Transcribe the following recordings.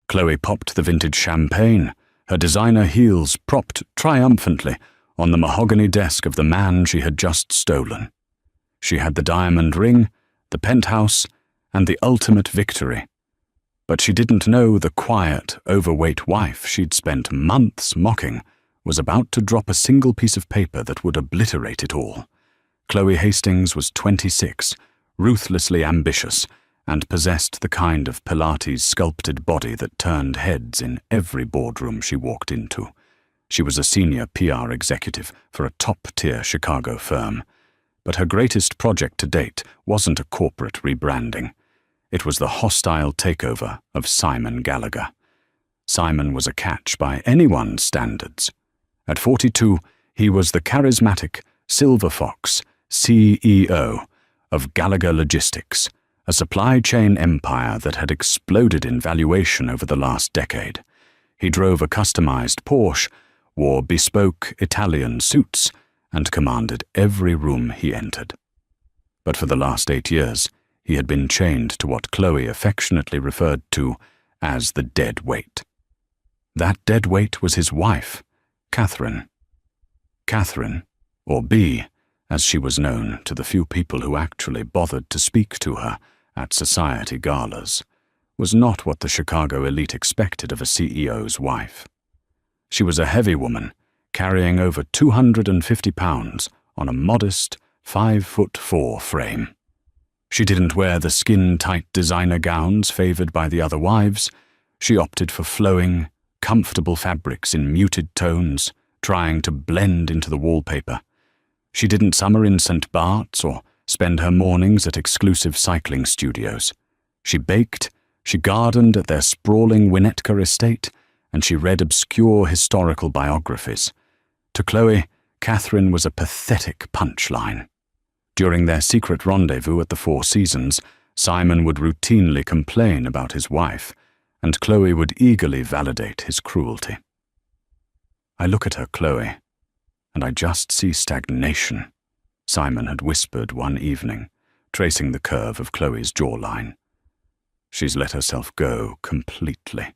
Chloe popped the vintage champagne, her designer heels propped triumphantly on the mahogany desk of the man she had just stolen. She had the diamond ring, the penthouse, and the ultimate victory. But she didn't know the quiet, overweight wife she'd spent months mocking was about to drop a single piece of paper that would obliterate it all. Chloe Hastings was 26, ruthlessly ambitious, and possessed the kind of Pilates sculpted body that turned heads in every boardroom she walked into. She was a senior PR executive for a top-tier Chicago firm. But her greatest project to date wasn't a corporate rebranding. It was the hostile takeover of Simon Gallagher. Simon was a catch by anyone's standards. At 42, he was the charismatic Silver Fox CEO of Gallagher Logistics, a supply chain empire that had exploded in valuation over the last decade. He drove a customized Porsche, wore bespoke Italian suits, and commanded every room he entered. But for the last 8 years, he had been chained to what Chloe affectionately referred to as the dead weight. That dead weight was his wife, Catherine. Catherine, or B, as she was known to the few people who actually bothered to speak to her at society galas, was not what the Chicago elite expected of a CEO's wife. She was a heavy woman, carrying over 250 pounds on a modest 5'4" frame. She didn't wear the skin-tight designer gowns favored by the other wives. She opted for flowing, comfortable fabrics in muted tones, trying to blend into the wallpaper. She didn't summer in St. Bart's or spend her mornings at exclusive cycling studios. She baked, she gardened at their sprawling Winnetka estate, and she read obscure historical biographies. To Chloe, Catherine was a pathetic punchline. During their secret rendezvous at the Four Seasons, Simon would routinely complain about his wife, and Chloe would eagerly validate his cruelty. "I look at her, Chloe, and I just see stagnation," Simon had whispered one evening, tracing the curve of Chloe's jawline. "She's let herself go completely.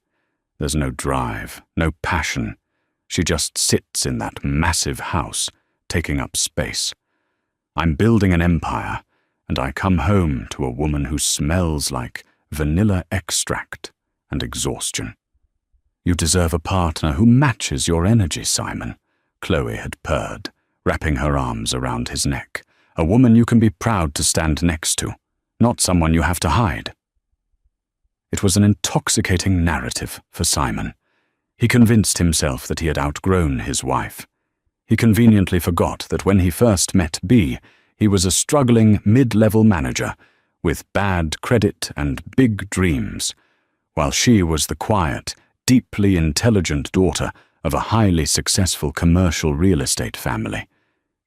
There's no drive, no passion. She just sits in that massive house, taking up space. I'm building an empire, and I come home to a woman who smells like vanilla extract and exhaustion." "You deserve a partner who matches your energy, Simon," Chloe had purred, wrapping her arms around his neck. "A woman you can be proud to stand next to, not someone you have to hide." It was an intoxicating narrative for Simon. He convinced himself that he had outgrown his wife. He conveniently forgot that when he first met B, he was a struggling mid-level manager with bad credit and big dreams, while she was the quiet, deeply intelligent daughter of a highly successful commercial real estate family.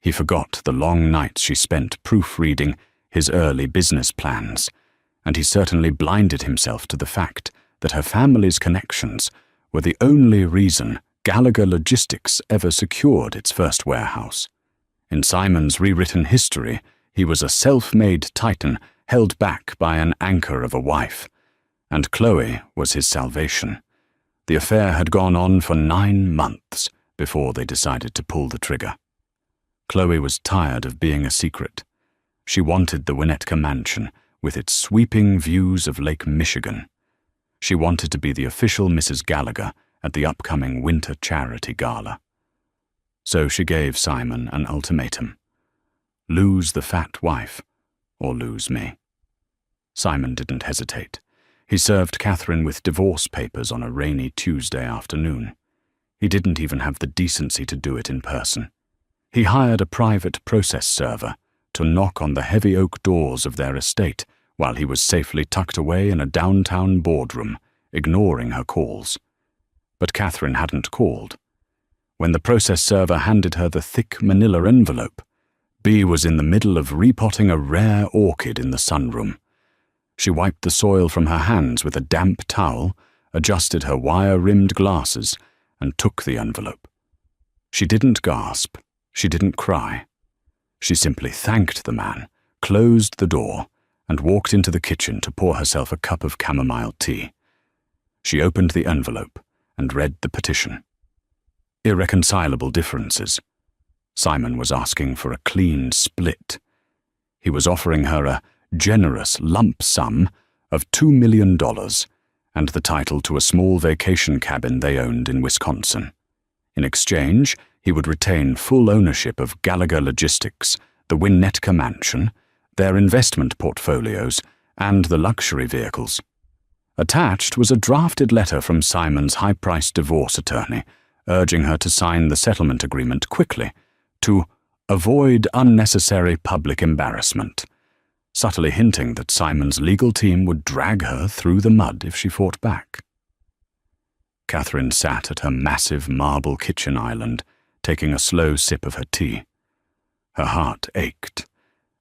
He forgot the long nights she spent proofreading his early business plans, and he certainly blinded himself to the fact that her family's connections were the only reason Gallagher Logistics ever secured its first warehouse. In Simon's rewritten history, he was a self-made titan held back by an anchor of a wife, and Chloe was his salvation. The affair had gone on for 9 months before they decided to pull the trigger. Chloe was tired of being a secret. She wanted the Winnetka mansion with its sweeping views of Lake Michigan. She wanted to be the official Mrs. Gallagher at the upcoming winter charity gala. So she gave Simon an ultimatum: lose the fat wife or lose me. Simon didn't hesitate. He served Catherine with divorce papers on a rainy Tuesday afternoon. He didn't even have the decency to do it in person. He hired a private process server to knock on the heavy oak doors of their estate while he was safely tucked away in a downtown boardroom, ignoring her calls. But Catherine hadn't called. When the process server handed her the thick manila envelope, B was in the middle of repotting a rare orchid in the sunroom. She wiped the soil from her hands with a damp towel, adjusted her wire-rimmed glasses, and took the envelope. She didn't gasp. She didn't cry. She simply thanked the man, closed the door, and walked into the kitchen to pour herself a cup of chamomile tea. She opened the envelope and read the petition. Irreconcilable differences. Simon was asking for a clean split. He was offering her a generous lump sum of $2 million and the title to a small vacation cabin they owned in Wisconsin. In exchange, he would retain full ownership of Gallagher Logistics, the Winnetka Mansion, their investment portfolios, and the luxury vehicles. Attached was a drafted letter from Simon's high-priced divorce attorney, urging her to sign the settlement agreement quickly, to avoid unnecessary public embarrassment, subtly hinting that Simon's legal team would drag her through the mud if she fought back. Catherine sat at her massive marble kitchen island, taking a slow sip of her tea. Her heart ached,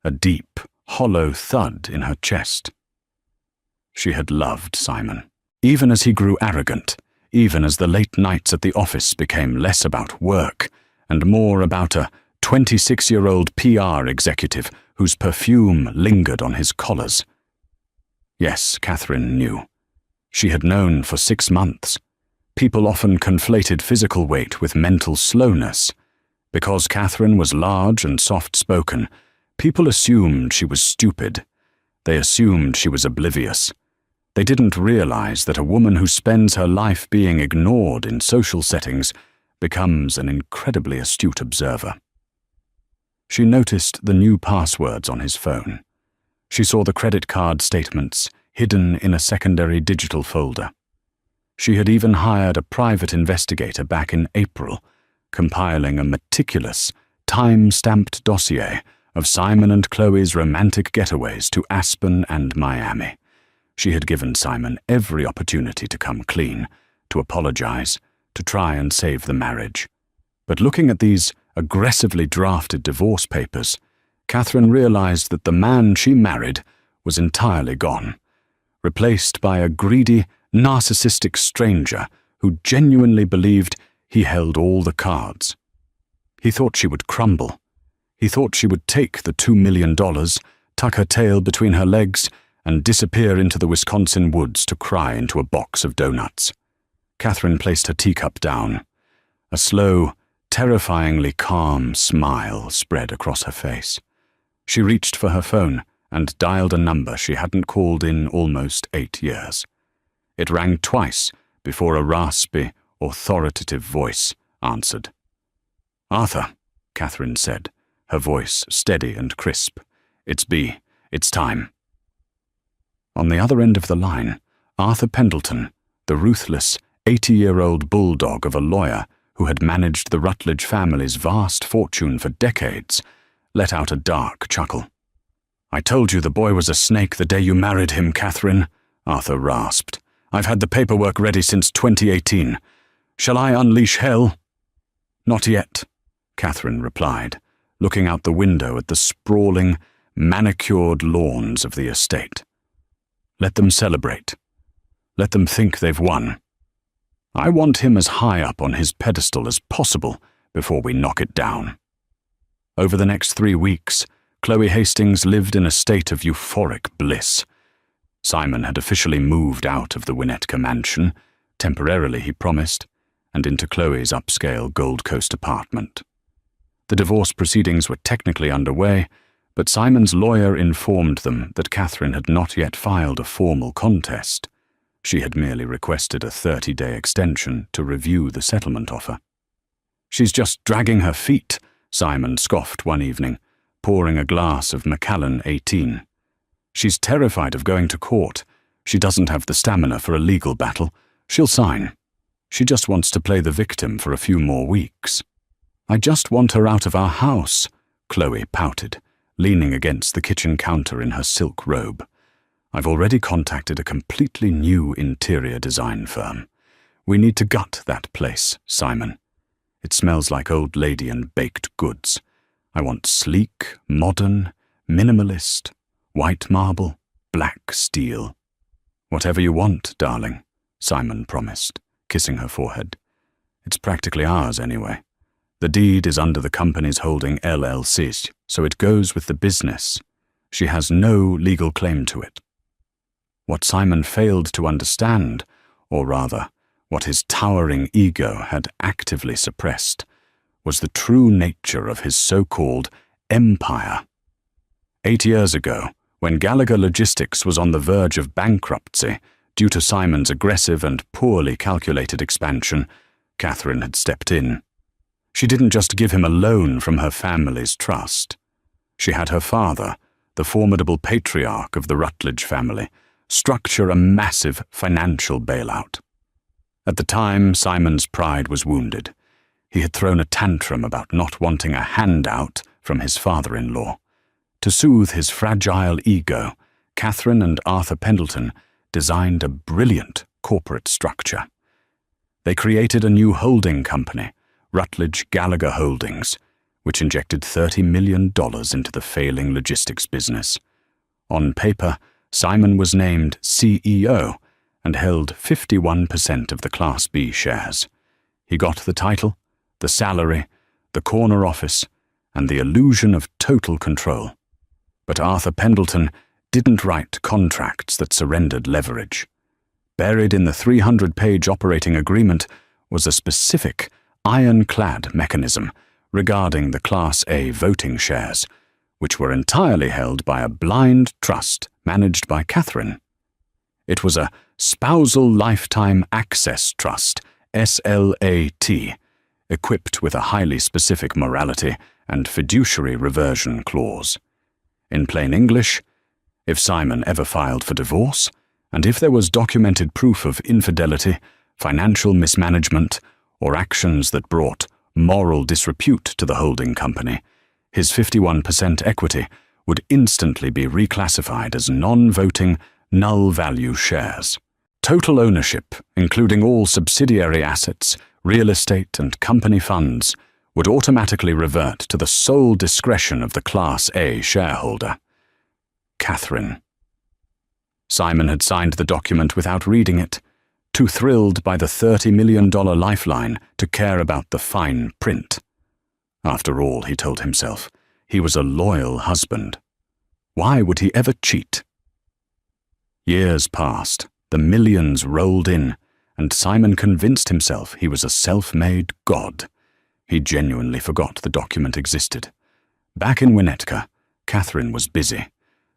a deep, hollow thud in her chest. She had loved Simon, even as he grew arrogant, even as the late nights at the office became less about work and more about a 26-year-old PR executive whose perfume lingered on his collars. Yes, Catherine knew. She had known for 6 months. People often conflated physical weight with mental slowness. Because Catherine was large and soft-spoken, people assumed she was stupid. They assumed she was oblivious. They didn't realize that a woman who spends her life being ignored in social settings becomes an incredibly astute observer. She noticed the new passwords on his phone. She saw the credit card statements hidden in a secondary digital folder. She had even hired a private investigator back in April, compiling a meticulous, time-stamped dossier of Simon and Chloe's romantic getaways to Aspen and Miami. She had given Simon every opportunity to come clean, to apologize, to try and save the marriage. But looking at these aggressively drafted divorce papers, Catherine realized that the man she married was entirely gone, replaced by a greedy, narcissistic stranger who genuinely believed he held all the cards. He thought she would crumble. He thought she would take the $2 million, tuck her tail between her legs, and disappear into the Wisconsin woods to cry into a box of donuts. Catherine placed her teacup down. A slow, terrifyingly calm smile spread across her face. She reached for her phone and dialed a number she hadn't called in almost 8 years. It rang twice before a raspy, authoritative voice answered. "Arthur," Catherine said, her voice steady and crisp. "It's B. It's time." On the other end of the line, Arthur Pendleton, the ruthless 80-year-old bulldog of a lawyer who had managed the Rutledge family's vast fortune for decades, let out a dark chuckle. "I told you the boy was a snake the day you married him, Catherine," Arthur rasped. "I've had the paperwork ready since 2018. Shall I unleash hell?" "Not yet," Catherine replied, looking out the window at the sprawling, manicured lawns of the estate. "Let them celebrate. Let them think they've won. I want him as high up on his pedestal as possible before we knock it down." Over the next 3 weeks, Chloe Hastings lived in a state of euphoric bliss. Simon had officially moved out of the Winnetka Mansion, temporarily he promised, and into Chloe's upscale Gold Coast apartment. The divorce proceedings were technically underway, but Simon's lawyer informed them that Catherine had not yet filed a formal contest. She had merely requested a 30-day extension to review the settlement offer. "She's just dragging her feet," Simon scoffed one evening, pouring a glass of Macallan 18. "She's terrified of going to court. She doesn't have the stamina for a legal battle. She'll sign. She just wants to play the victim for a few more weeks." "I just want her out of our house," Chloe pouted, leaning against the kitchen counter in her silk robe. "I've already contacted a completely new interior design firm. We need to gut that place, Simon. It smells like old lady and baked goods. I want sleek, modern, minimalist, white marble, black steel." "Whatever you want, darling," Simon promised, kissing her forehead. "It's practically ours anyway. The deed is under the company's holding LLC, so it goes with the business. She has no legal claim to it." What Simon failed to understand or rather, what his towering ego had actively suppressed, was the true nature of his so-called empire. 8 years ago, when Gallagher Logistics was on the verge of bankruptcy due to Simon's aggressive and poorly calculated expansion, Catherine had stepped in. She didn't just give him a loan from her family's trust. She had her father, the formidable patriarch of the Rutledge family, structure a massive financial bailout. At the time, Simon's pride was wounded. He had thrown a tantrum about not wanting a handout from his father-in-law. To soothe his fragile ego, Catherine and Arthur Pendleton designed a brilliant corporate structure. They created a new holding company, Rutledge Gallagher Holdings, which injected $30 million into the failing logistics business. On paper, Simon was named CEO and held 51% of the Class B shares. He got the title, the salary, the corner office, and the illusion of total control. But Arthur Pendleton didn't write contracts that surrendered leverage. Buried in the 300-page operating agreement was a specific, ironclad mechanism regarding the Class A voting shares, which were entirely held by a blind trust managed by Catherine. It was a Spousal Lifetime Access Trust, SLAT, equipped with a highly specific morality and fiduciary reversion clause. In plain English, if Simon ever filed for divorce, and if there was documented proof of infidelity, financial mismanagement, or actions that brought moral disrepute to the holding company, his 51% equity would instantly be reclassified as non-voting, null-value shares. Total ownership, including all subsidiary assets, real estate, and company funds, would automatically revert to the sole discretion of the Class A shareholder, Catherine. Simon had signed the document without reading it, too thrilled by the $30 million lifeline to care about the fine print. After all, he told himself, he was a loyal husband. Why would he ever cheat? Years passed, the millions rolled in, and Simon convinced himself he was a self-made god. He genuinely forgot the document existed. Back in Winnetka, Catherine was busy.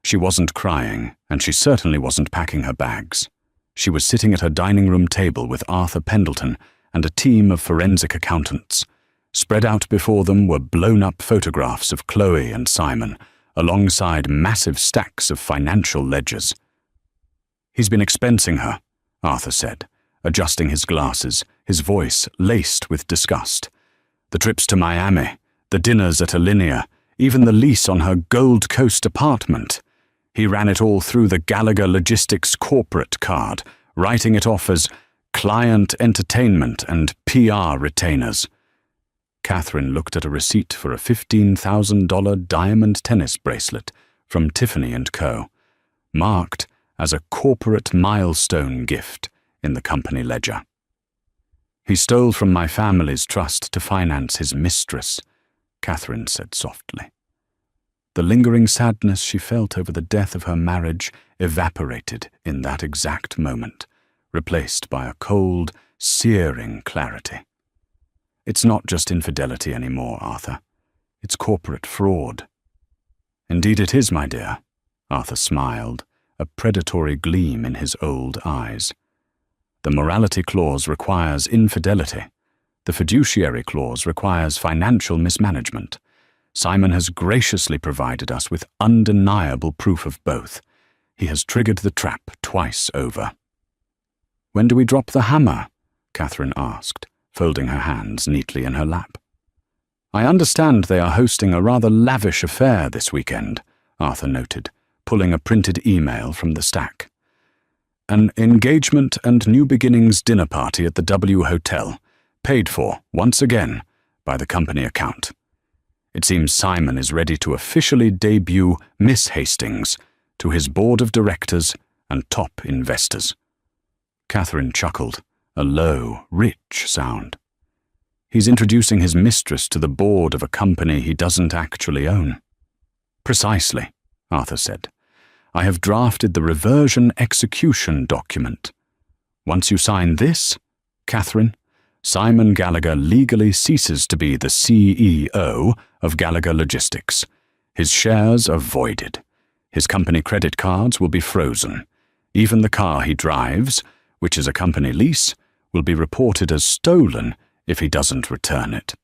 She wasn't crying, and she certainly wasn't packing her bags. She was sitting at her dining room table with Arthur Pendleton and a team of forensic accountants. Spread out before them were blown-up photographs of Chloe and Simon, alongside massive stacks of financial ledgers. "He's been expensing her," Arthur said, adjusting his glasses, his voice laced with disgust. "The trips to Miami, the dinners at Alinea, even the lease on her Gold Coast apartment. He ran it all through the Gallagher Logistics corporate card, writing it off as client entertainment and PR retainers." Catherine looked at a receipt for a $15,000 diamond tennis bracelet from Tiffany & Co., marked as a corporate milestone gift in the company ledger. "He stole from my family's trust to finance his mistress," Catherine said softly. The lingering sadness she felt over the death of her marriage evaporated in that exact moment, replaced by a cold, searing clarity. "It's not just infidelity anymore, Arthur. It's corporate fraud." "Indeed it is, my dear," Arthur smiled, a predatory gleam in his old eyes. "The morality clause requires infidelity. The fiduciary clause requires financial mismanagement. Simon has graciously provided us with undeniable proof of both. He has triggered the trap twice over." "When do we drop the hammer?" Catherine asked, folding her hands neatly in her lap. "I understand they are hosting a rather lavish affair this weekend," Arthur noted, pulling a printed email from the stack. "An engagement and new beginnings dinner party at the W Hotel, paid for, once again, by the company account. It seems Simon is ready to officially debut Miss Hastings to his board of directors and top investors." Catherine chuckled, a low, rich sound. "He's introducing his mistress to the board of a company he doesn't actually own." "Precisely," Arthur said. "I have drafted the reversion execution document." Once you sign this, Catherine, Simon Gallagher legally ceases to be the CEO of Gallagher Logistics. His shares are voided. His company credit cards will be frozen. Even the car he drives, which is a company lease, will be reported as stolen if he doesn't return it.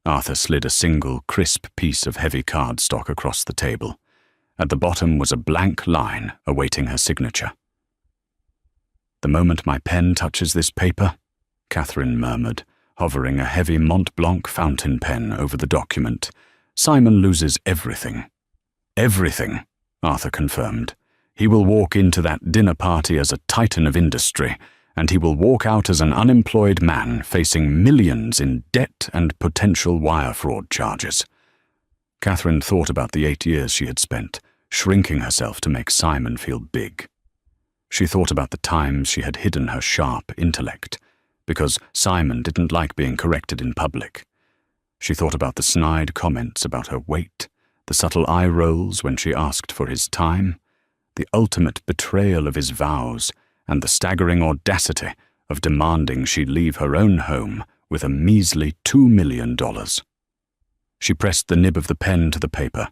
Arthur slid a single, crisp piece of heavy cardstock across the table. At the bottom was a blank line awaiting her signature. "The moment my pen touches this paper," Catherine murmured, hovering a heavy Mont Blanc fountain pen over the document, "Simon loses everything." "Everything," Arthur confirmed. "He will walk into that dinner party as a titan of industry, and he will walk out as an unemployed man facing millions in debt and potential wire fraud charges." Catherine thought about the 8 years she had spent, shrinking herself to make Simon feel big. She thought about the times she had hidden her sharp intellect, because Simon didn't like being corrected in public. She thought about the snide comments about her weight, the subtle eye rolls when she asked for his time, the ultimate betrayal of his vows, and the staggering audacity of demanding she leave her own home with a measly $2 million. She pressed the nib of the pen to the paper.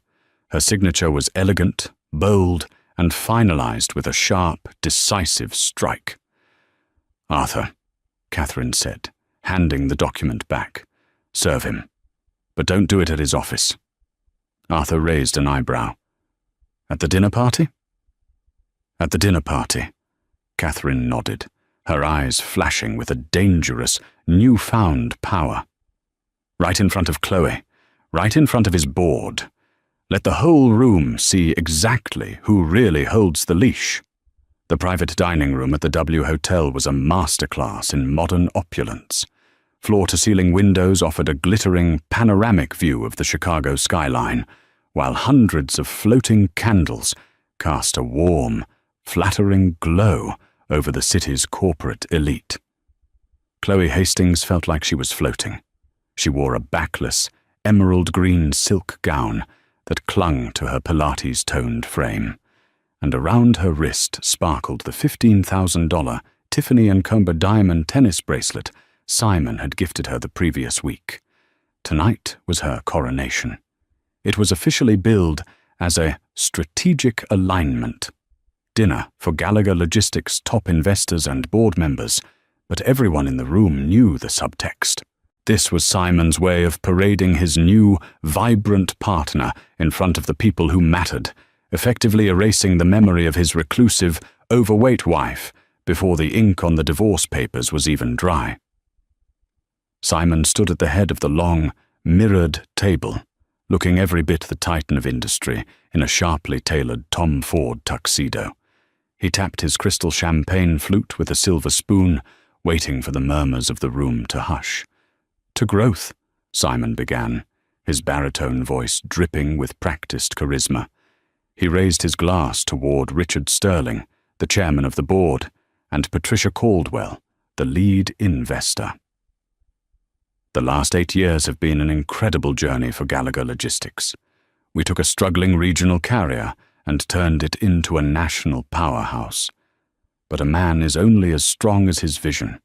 Her signature was elegant, bold, and finalized with a sharp, decisive strike. "Arthur," Catherine said, handing the document back. "Serve him. But don't do it at his office." Arthur raised an eyebrow. "At the dinner party?" "At the dinner party." Catherine nodded, her eyes flashing with a dangerous, newfound power. "Right in front of Chloe, right in front of his board. Let the whole room see exactly who really holds the leash." The private dining room at the W Hotel was a masterclass in modern opulence. Floor-to-ceiling windows offered a glittering, panoramic view of the Chicago skyline, while hundreds of floating candles cast a warm, flattering glow over the city's corporate elite. Chloe Hastings felt like she was floating. She wore a backless, emerald-green silk gown that clung to her Pilates-toned frame, and around her wrist sparkled the $15,000 Tiffany & Comber diamond tennis bracelet Simon had gifted her the previous week. Tonight was her coronation. It was officially billed as a strategic alignment. Dinner for Gallagher Logistics' top investors and board members, but everyone in the room knew the subtext. This was Simon's way of parading his new, vibrant partner in front of the people who mattered, effectively erasing the memory of his reclusive, overweight wife before the ink on the divorce papers was even dry. Simon stood at the head of the long, mirrored table, looking every bit the titan of industry in a sharply tailored Tom Ford tuxedo. He tapped his crystal champagne flute with a silver spoon, waiting for the murmurs of the room to hush. "To growth," Simon began, his baritone voice dripping with practiced charisma. He raised his glass toward Richard Sterling, the chairman of the board, and Patricia Caldwell, the lead investor. "The last 8 years have been an incredible journey for Gallagher Logistics. We took a struggling regional carrier and turned it into a national powerhouse. But a man is only as strong as his vision,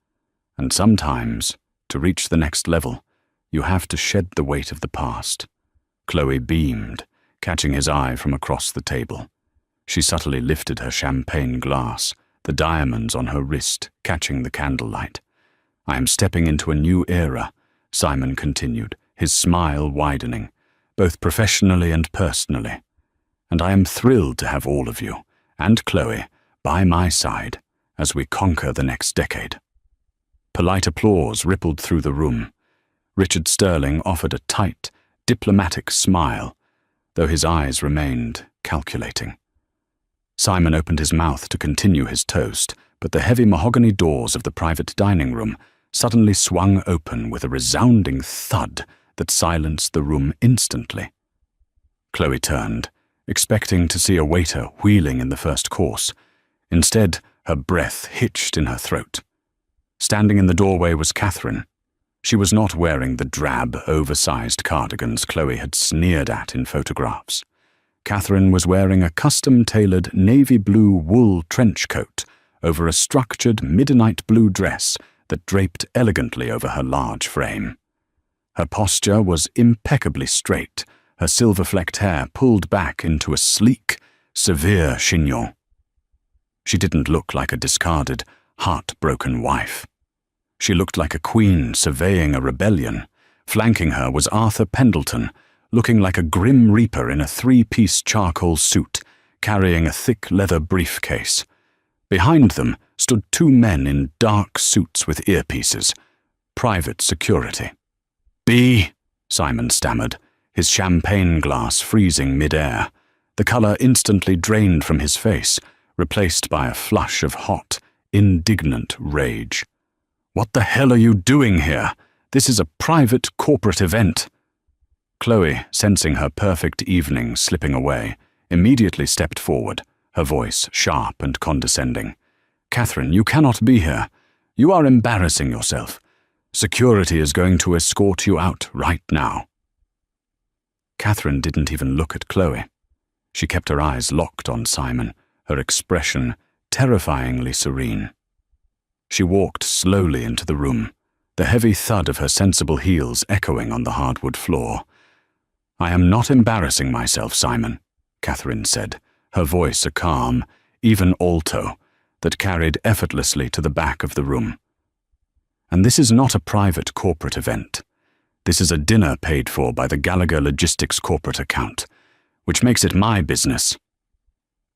and sometimes, to reach the next level, you have to shed the weight of the past." Chloe beamed, catching his eye from across the table. She subtly lifted her champagne glass, the diamonds on her wrist catching the candlelight. "I am stepping into a new era," Simon continued, his smile widening, "both professionally and personally. And I am thrilled to have all of you, and Chloe, by my side as we conquer the next decade." Polite applause rippled through the room. Richard Sterling offered a tight, diplomatic smile, though his eyes remained calculating. Simon opened his mouth to continue his toast, but the heavy mahogany doors of the private dining room suddenly swung open with a resounding thud that silenced the room instantly. Chloe turned, expecting to see a waiter wheeling in the first course. Instead, her breath hitched in her throat. Standing in the doorway was Catherine. She was not wearing the drab, oversized cardigans Chloe had sneered at in photographs. Catherine was wearing a custom-tailored navy blue wool trench coat over a structured midnight blue dress that draped elegantly over her large frame. Her posture was impeccably straight, her silver-flecked hair pulled back into a sleek, severe chignon. She didn't look like a discarded, heartbroken wife. She looked like a queen surveying a rebellion. Flanking her was Arthur Pendleton, looking like a grim reaper in a three-piece charcoal suit, carrying a thick leather briefcase. Behind them stood two men in dark suits with earpieces. Private security. "B," Simon stammered, his champagne glass freezing mid-air. The colour instantly drained from his face, replaced by a flush of hot, indignant rage. "What the hell are you doing here? This is a private corporate event." Chloe, sensing her perfect evening slipping away, immediately stepped forward, her voice sharp and condescending. "Catherine, you cannot be here. You are embarrassing yourself. Security is going to escort you out right now." Catherine didn't even look at Chloe. She kept her eyes locked on Simon, her expression terrifyingly serene. She walked slowly into the room, the heavy thud of her sensible heels echoing on the hardwood floor. "I am not embarrassing myself, Simon," Catherine said, her voice a calm, even alto, that carried effortlessly to the back of the room. "And this is not a private corporate event. This is a dinner paid for by the Gallagher Logistics corporate account, which makes it my business."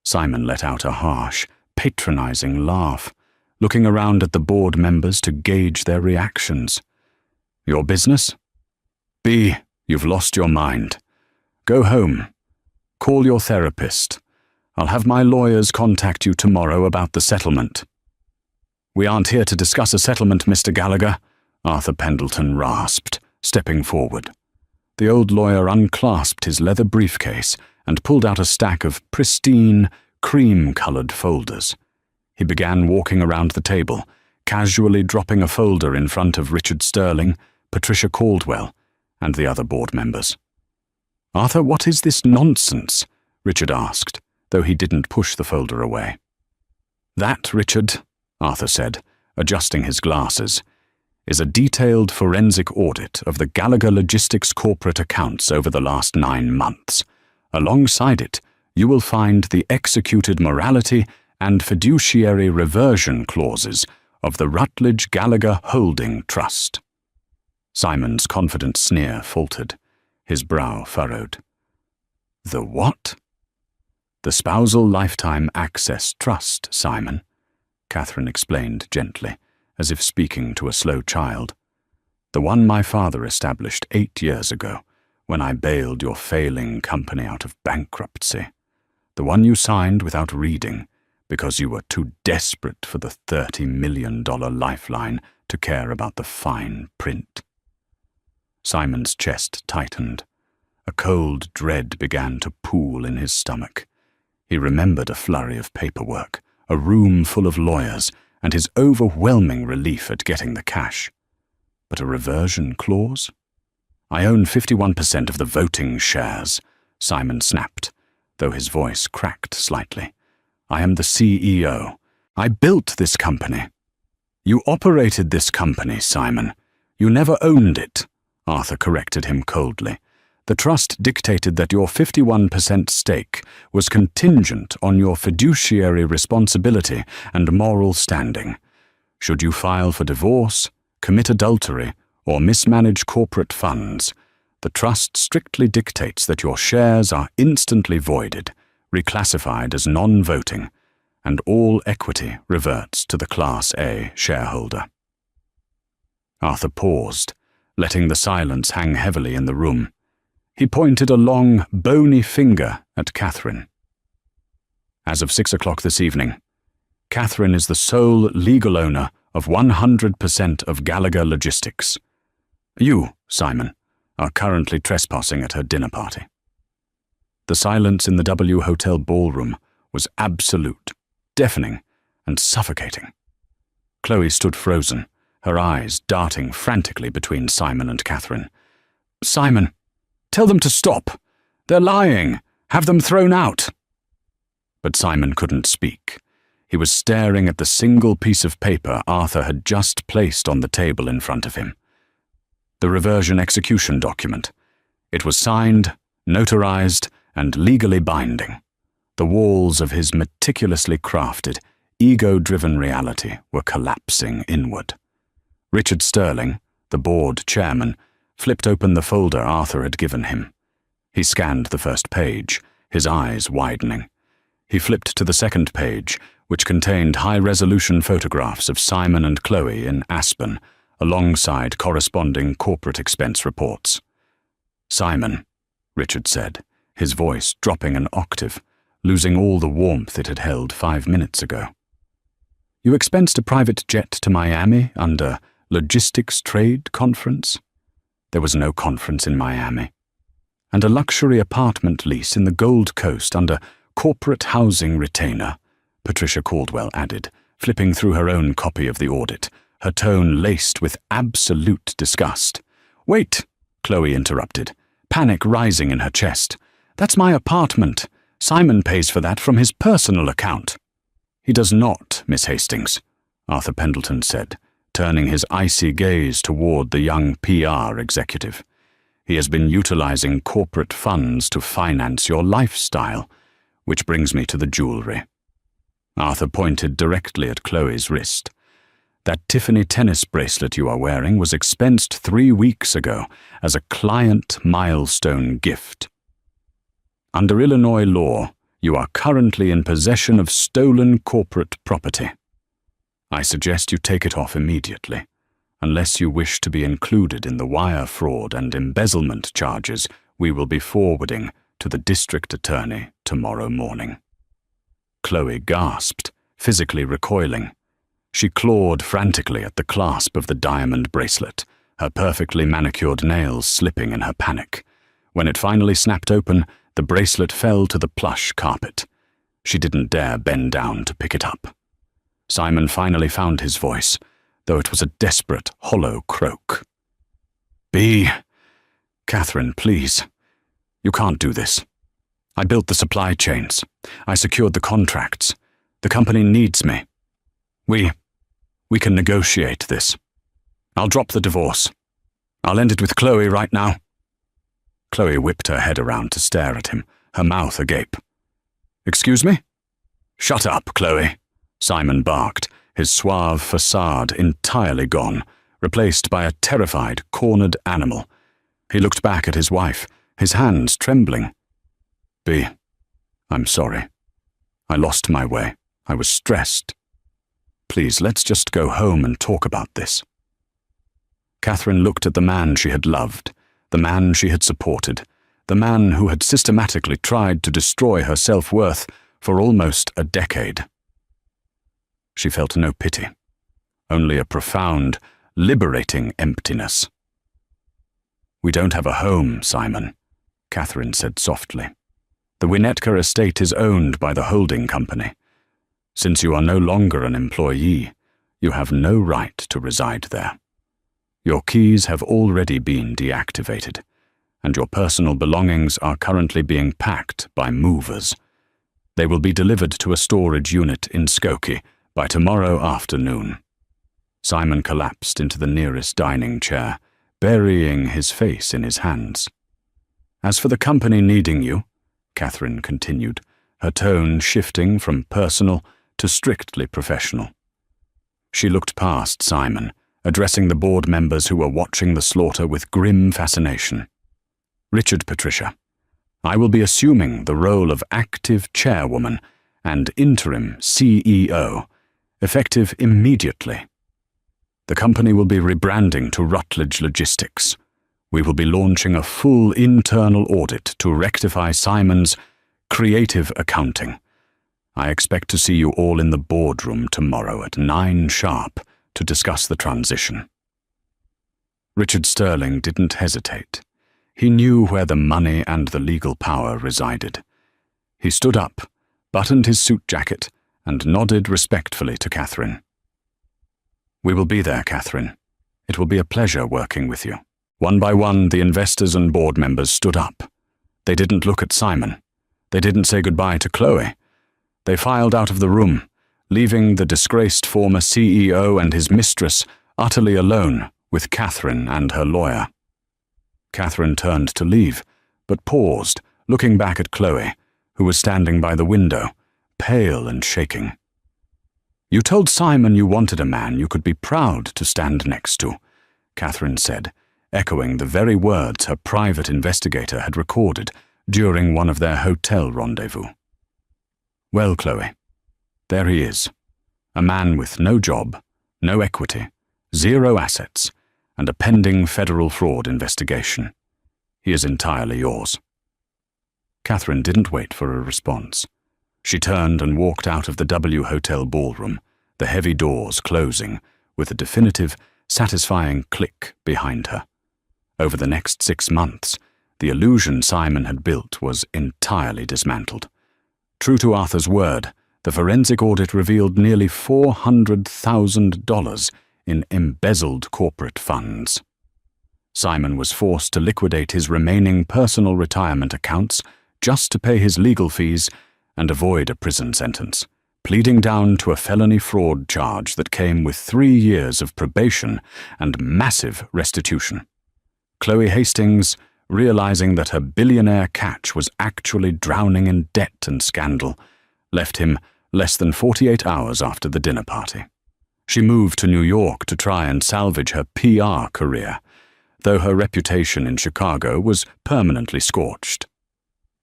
Simon let out a harsh, patronizing laugh, looking around at the board members to gauge their reactions. "Your business? B, you've lost your mind. Go home. Call your therapist. I'll have my lawyers contact you tomorrow about the settlement." "We aren't here to discuss a settlement, Mr. Gallagher," Arthur Pendleton rasped, stepping forward. The old lawyer unclasped his leather briefcase and pulled out a stack of pristine, cream-colored folders. He began walking around the table, casually dropping a folder in front of Richard Sterling, Patricia Caldwell, and the other board members. "Arthur, what is this nonsense?" Richard asked, though he didn't push the folder away. "That, Richard," Arthur said, adjusting his glasses, "is a detailed forensic audit of the Gallagher Logistics corporate accounts over the last 9 months. Alongside it, you will find the executed morality and fiduciary reversion clauses of the Rutledge Gallagher Holding Trust." Simon's confident sneer faltered, his brow furrowed. "The what?" "The Spousal Lifetime Access Trust, Simon," Catherine explained gently, as if speaking to a slow child. "The one my father established 8 years ago, when I bailed your failing company out of bankruptcy. The one you signed without reading, because you were too desperate for the $30 million lifeline to care about the fine print." Simon's chest tightened. A cold dread began to pool in his stomach. He remembered a flurry of paperwork, a room full of lawyers, and his overwhelming relief at getting the cash. But a reversion clause? "I own 51% of the voting shares," Simon snapped, though his voice cracked slightly. "I am the CEO. I built this company." "You operated this company, Simon. You never owned it," Arthur corrected him coldly. "The trust dictated that your 51% stake was contingent on your fiduciary responsibility and moral standing. Should you file for divorce, commit adultery, or mismanage corporate funds, the trust strictly dictates that your shares are instantly voided, reclassified as non-voting, and all equity reverts to the Class A shareholder." Arthur paused, letting the silence hang heavily in the room. He pointed a long, bony finger at Catherine. "As of 6 o'clock this evening, Catherine is the sole legal owner of 100% of Gallagher Logistics. You, Simon, are currently trespassing at her dinner party." The silence in the W Hotel ballroom was absolute, deafening, and suffocating. Chloe stood frozen, her eyes darting frantically between Simon and Catherine. "Simon, tell them to stop. They're lying. Have them thrown out." But Simon couldn't speak. He was staring at the single piece of paper Arthur had just placed on the table in front of him. The reversion execution document. It was signed, notarized, and legally binding. The walls of his meticulously crafted, ego-driven reality were collapsing inward. Richard Sterling, the board chairman, flipped open the folder Arthur had given him. He scanned the first page, his eyes widening. He flipped to the second page, which contained high-resolution photographs of Simon and Chloe in Aspen, alongside corresponding corporate expense reports. "Simon," Richard said, his voice dropping an octave, losing all the warmth it had held 5 minutes ago. "You expensed a private jet to Miami under Logistics Trade Conference?" There was no conference in Miami. "And a luxury apartment lease in the Gold Coast under Corporate Housing Retainer," Patricia Caldwell added, flipping through her own copy of the audit, her tone laced with absolute disgust. "Wait," Chloe interrupted, panic rising in her chest. "That's my apartment. Simon pays for that from his personal account." "He does not, Miss Hastings," Arthur Pendleton said, turning his icy gaze toward the young PR executive. "He has been utilizing corporate funds to finance your lifestyle, which brings me to the jewelry." Arthur pointed directly at Chloe's wrist. "That Tiffany tennis bracelet you are wearing was expensed 3 weeks ago as a client milestone gift. Under Illinois law, you are currently in possession of stolen corporate property. I suggest you take it off immediately, unless you wish to be included in the wire fraud and embezzlement charges we will be forwarding to the district attorney tomorrow morning." Chloe gasped, physically recoiling. She clawed frantically at the clasp of the diamond bracelet, her perfectly manicured nails slipping in her panic. When it finally snapped open, the bracelet fell to the plush carpet. She didn't dare bend down to pick it up. Simon finally found his voice, though it was a desperate, hollow croak. Catherine, please. You can't do this. I built the supply chains. I secured the contracts. The company needs me. We can negotiate this. I'll drop the divorce. I'll end it with Chloe right now." Chloe whipped her head around to stare at him, her mouth agape. "Excuse me?" "Shut up, Chloe," Simon barked, his suave facade entirely gone, replaced by a terrified, cornered animal. He looked back at his wife, his hands trembling. I'm sorry. I lost my way. I was stressed. Please, let's just go home and talk about this." Catherine looked at the man she had loved, the man she had supported, the man who had systematically tried to destroy her self-worth for almost a decade. She felt no pity, only a profound, liberating emptiness. "We don't have a home, Simon," Catherine said softly. "The Winnetka estate is owned by the holding company. Since you are no longer an employee, you have no right to reside there. Your keys have already been deactivated, and your personal belongings are currently being packed by movers. They will be delivered to a storage unit in Skokie by tomorrow afternoon." Simon collapsed into the nearest dining chair, burying his face in his hands. "As for the company needing you," Catherine continued, her tone shifting from personal to strictly professional. She looked past Simon, addressing the board members who were watching the slaughter with grim fascination. "Richard, Patricia, I will be assuming the role of active chairwoman and interim CEO, effective immediately. The company will be rebranding to Rutledge Logistics. We will be launching a full internal audit to rectify Simon's creative accounting. I expect to see you all in the boardroom tomorrow at 9 sharp to discuss the transition." Richard Sterling didn't hesitate. He knew where the money and the legal power resided. He stood up, buttoned his suit jacket, and nodded respectfully to Catherine. "We will be there, Catherine. It will be a pleasure working with you." One by one, the investors and board members stood up. They didn't look at Simon. They didn't say goodbye to Chloe. They filed out of the room, leaving the disgraced former CEO and his mistress utterly alone with Catherine and her lawyer. Catherine turned to leave, but paused, looking back at Chloe, who was standing by the window, pale and shaking. "You told Simon you wanted a man you could be proud to stand next to," Catherine said, echoing the very words her private investigator had recorded during one of their hotel rendezvous. "Well, Chloe, there he is, a man with no job, no equity, 0 assets, and a pending federal fraud investigation. He is entirely yours." Catherine didn't wait for a response. She turned and walked out of the W Hotel ballroom, the heavy doors closing with a definitive, satisfying click behind her. Over the next 6 months, the illusion Simon had built was entirely dismantled. True to Arthur's word, the forensic audit revealed nearly $400,000 in embezzled corporate funds. Simon was forced to liquidate his remaining personal retirement accounts just to pay his legal fees and avoid a prison sentence, pleading down to a felony fraud charge that came with 3 years of probation and massive restitution. Chloe Hastings, realizing that her billionaire catch was actually drowning in debt and scandal, left him less than 48 hours after the dinner party. She moved to New York to try and salvage her PR career, though her reputation in Chicago was permanently scorched.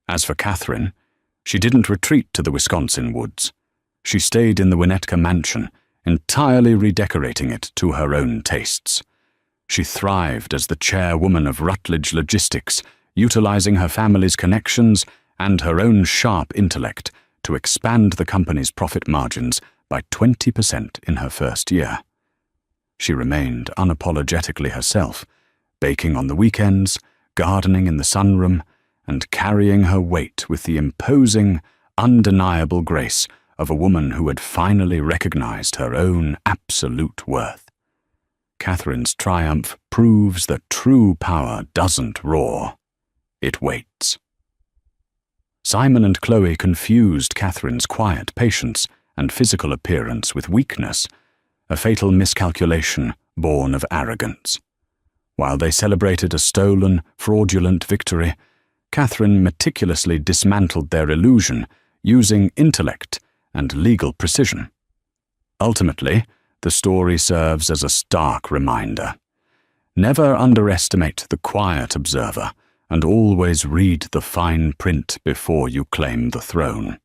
As for Catherine, she didn't retreat to the Wisconsin woods. She stayed in the Winnetka mansion, entirely redecorating it to her own tastes. She thrived as the chairwoman of Rutledge Logistics, utilizing her family's connections and her own sharp intellect to expand the company's profit margins by 20% in her first year. She remained unapologetically herself, baking on the weekends, gardening in the sunroom, and carrying her weight with the imposing, undeniable grace of a woman who had finally recognized her own absolute worth. Catherine's triumph proves that true power doesn't roar. It waits. Simon and Chloe confused Catherine's quiet patience and physical appearance with weakness, a fatal miscalculation born of arrogance. While they celebrated a stolen, fraudulent victory, Catherine meticulously dismantled their illusion using intellect and legal precision. Ultimately, the story serves as a stark reminder. Never underestimate the quiet observer, and always read the fine print before you claim the throne.